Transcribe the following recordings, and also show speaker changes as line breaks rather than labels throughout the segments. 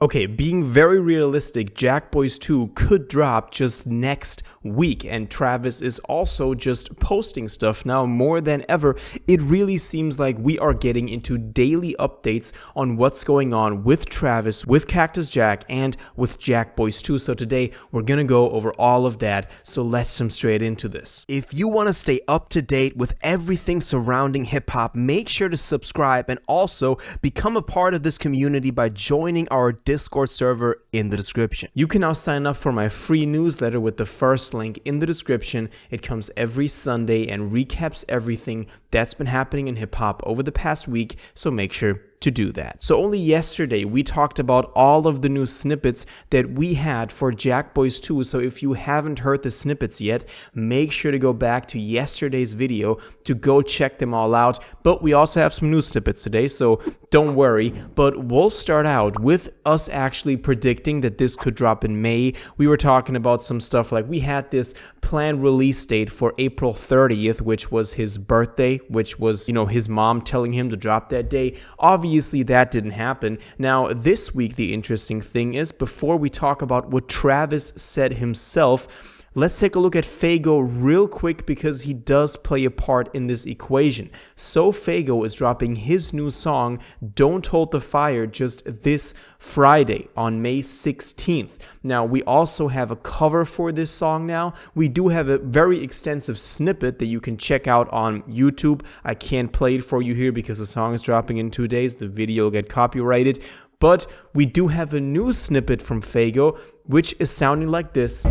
Okay, being very realistic, Jackboys 2 could drop just next week, and Travis is also just posting stuff now more than ever. It really seems like we are getting into daily updates on what's going on with Travis, with Cactus Jack, and with Jackboys 2. So today we're gonna go over all of that, so let's jump straight into this. If you want to stay up to date with everything surrounding hip-hop, make sure to subscribe and also become a part of this community by joining our Discord server in the description. You can now sign up for my free newsletter with the first link in the description. It comes every Sunday and recaps everything that's been happening in hip hop over the past week, so make sure to do that. So only yesterday we talked about all of the new snippets that we had for Jackboys 2. So if you haven't heard the snippets yet, make sure to go back to yesterday's video to go check them all out. But we also have some new snippets today, so don't worry. But we'll start out with us actually predicting that this could drop in May. We were talking about some stuff like we had this planned release date for April 30th, which was his birthday, which was, his mom telling him to drop that day. Obviously, that didn't happen. Now, this week, the interesting thing is, before we talk about what Travis said himself, let's take a look at Fago real quick because he does play a part in this equation. So Fago is dropping his new song, Don't Hold the Fire, just this Friday on May 16th. Now, we also have a cover for this song now. We do have a very extensive snippet that you can check out on YouTube. I can't play it for you here because the song is dropping in 2 days. The video will get copyrighted. But we do have a new snippet from Fago, which is sounding like this.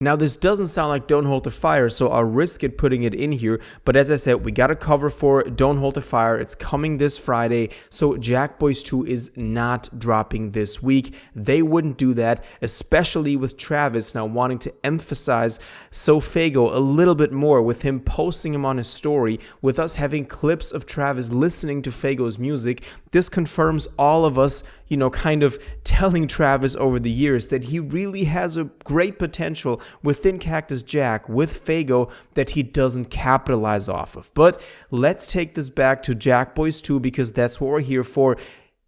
Now, this doesn't sound like Don't Hold the Fire, so I'll risk it putting it in here. But as I said, we got a cover for Don't Hold the Fire. It's coming this Friday, so Jackboys 2 is not dropping this week. They wouldn't do that, especially with Travis now wanting to emphasize So Fago a little bit more with him posting him on his story, with us having clips of Travis listening to Fago's music. This confirms all of us, kind of telling Travis over the years that he really has a great potential within Cactus Jack with Fago that he doesn't capitalize off of. But let's take this back to Jackboys 2 because that's what we're here for.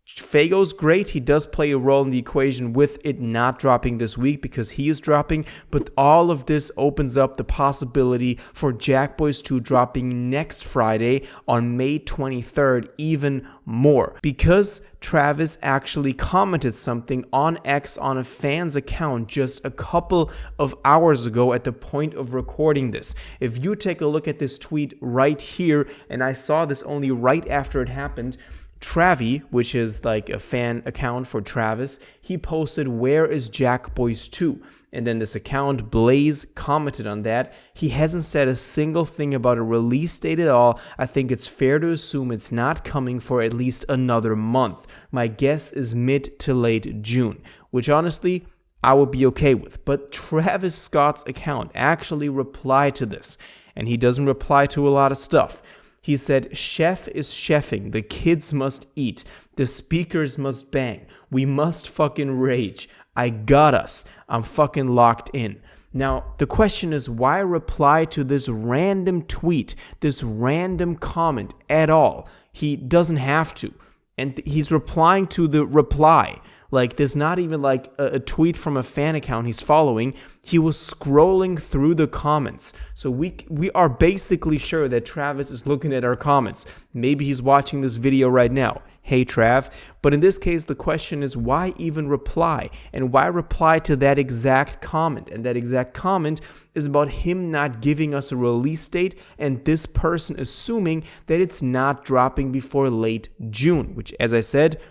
Fago's great. He does play a role in the equation with it not dropping this week because he is dropping, but all of this opens up the possibility for Jackboys 2 dropping next Friday on May 23rd even more, because Travis actually commented something on X on a fan's account just a couple of hours ago at the point of recording this. If you take a look at this tweet right here, and I saw this only right after it happened, Travi, which is like a fan account for Travis, he posted, "Where is Jackboys 2?" And then this account, Blaze, commented on that. He hasn't said a single thing about a release date at all. I think it's fair to assume it's not coming for at least another month. My guess is mid to late June, which honestly, I would be okay with. But Travis Scott's account actually replied to this, and he doesn't reply to a lot of stuff. He said, "Chef is chefing, the kids must eat, the speakers must bang, we must fucking rage, I got us, I'm fucking locked in." Now, the question is, why reply to this random tweet, this random comment at all? He doesn't have to. And he's replying to the reply. Like, there's not even like a tweet from a fan account he's following. He was scrolling through the comments. So we are basically sure that Travis is looking at our comments. Maybe he's watching this video right now. Hey, Trav. But in this case, the question is, why even reply? And why reply to that exact comment? And that exact comment is about him not giving us a release date and this person assuming that it's not dropping before late June, which, as I said,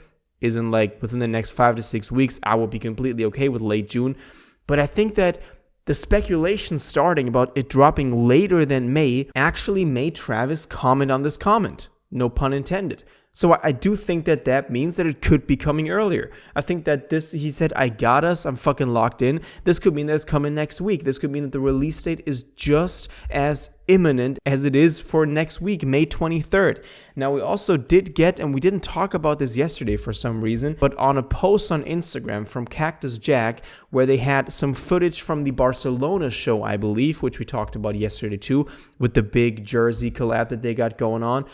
isn't like within the next 5 to 6 weeks. I will be completely okay with late June. But I think that the speculation starting about it dropping later than May actually made Travis comment on this comment. No pun intended. So I do think that that means that it could be coming earlier. I think that he said, I got us, I'm fucking locked in. This could mean that it's coming next week. This could mean that the release date is just as imminent as it is for next week, May 23rd. Now, we also did get, and we didn't talk about this yesterday for some reason, but on a post on Instagram from Cactus Jack, where they had some footage from the Barcelona show, I believe, which we talked about yesterday too, with the big jersey collab that they got going on.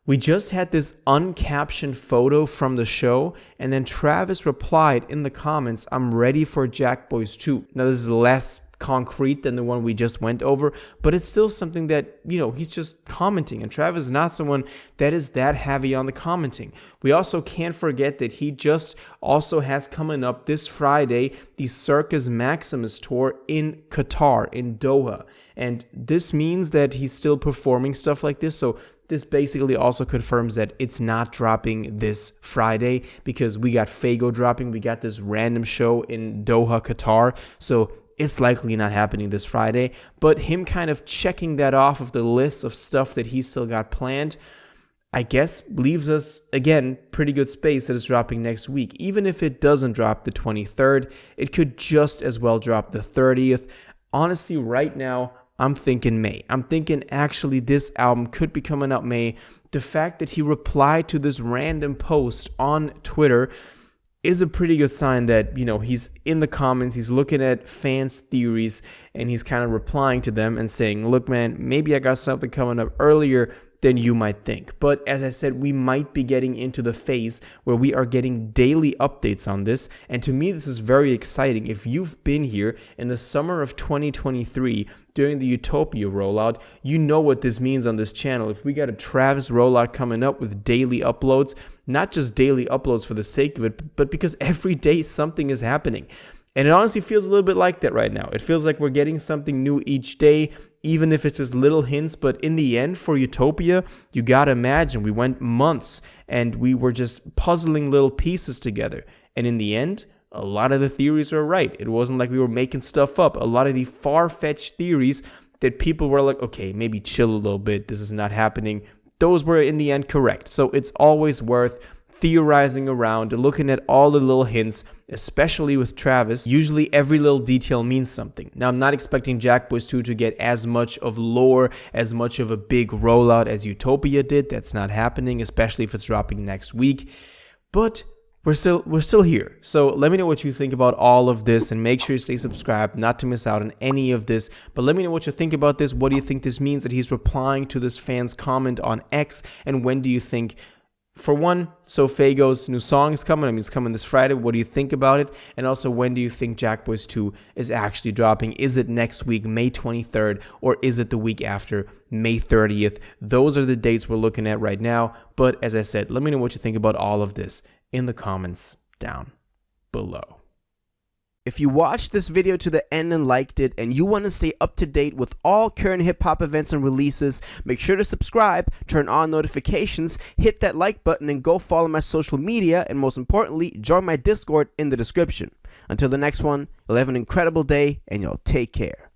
We just had this uncaptioned photo from the show, and then Travis replied in the comments, I'm ready for Jackboys 2. Now, this is less concrete than the one we just went over, but it's still something that, he's just commenting, and Travis is not someone that is that heavy on the commenting. We also can't forget that he just also has coming up this Friday the Circus Maximus tour in Qatar, in Doha, and this means that he's still performing stuff like this, so this basically also confirms that it's not dropping this Friday, because we got Fago dropping. We got this random show in Doha, Qatar. So it's likely not happening this Friday. But him kind of checking that off of the list of stuff that he's still got planned, I guess leaves us, again, pretty good space that it's dropping next week. Even if it doesn't drop the 23rd, it could just as well drop the 30th. Honestly, right now, I'm thinking May. I'm thinking actually this album could be coming out May. The fact that he replied to this random post on Twitter is a pretty good sign that, he's in the comments, he's looking at fans' theories, and he's kind of replying to them and saying, look, man, maybe I got something coming up earlier than you might think. But as I said, we might be getting into the phase where we are getting daily updates on this. And to me, this is very exciting. If you've been here in the summer of 2023 during the Utopia rollout, you know what this means on this channel. If we got a Travis rollout coming up with daily uploads, not just daily uploads for the sake of it, but because every day something is happening. And it honestly feels a little bit like that right now. It feels like we're getting something new each day, even if it's just little hints. But in the end, for Utopia, you gotta imagine we went months and we were just puzzling little pieces together. And in the end, a lot of the theories were right. It wasn't like we were making stuff up. A lot of the far-fetched theories that people were like, okay, maybe chill a little bit, this is not happening, those were in the end correct. So it's always worth theorizing around, looking at all the little hints, especially with Travis. Usually every little detail means something. Now, I'm not expecting Jackboys 2 to get as much of lore, as much of a big rollout as Utopia did. That's not happening, especially if it's dropping next week. But we're still here. So let me know what you think about all of this, and make sure you stay subscribed not to miss out on any of this. But let me know what you think about this. What do you think this means that he's replying to this fan's comment on X? And when do you think, for one, so Fago's new song is coming. I mean, it's coming this Friday. What do you think about it? And also, when do you think Jackboys 2 is actually dropping? Is it next week, May 23rd, or is it the week after, May 30th? Those are the dates we're looking at right now. But as I said, let me know what you think about all of this in the comments down below. If you watched this video to the end and liked it, and you want to stay up to date with all current hip-hop events and releases, make sure to subscribe, turn on notifications, hit that like button, and go follow my social media, and most importantly, join my Discord in the description. Until the next one, you'll have an incredible day, and y'all take care.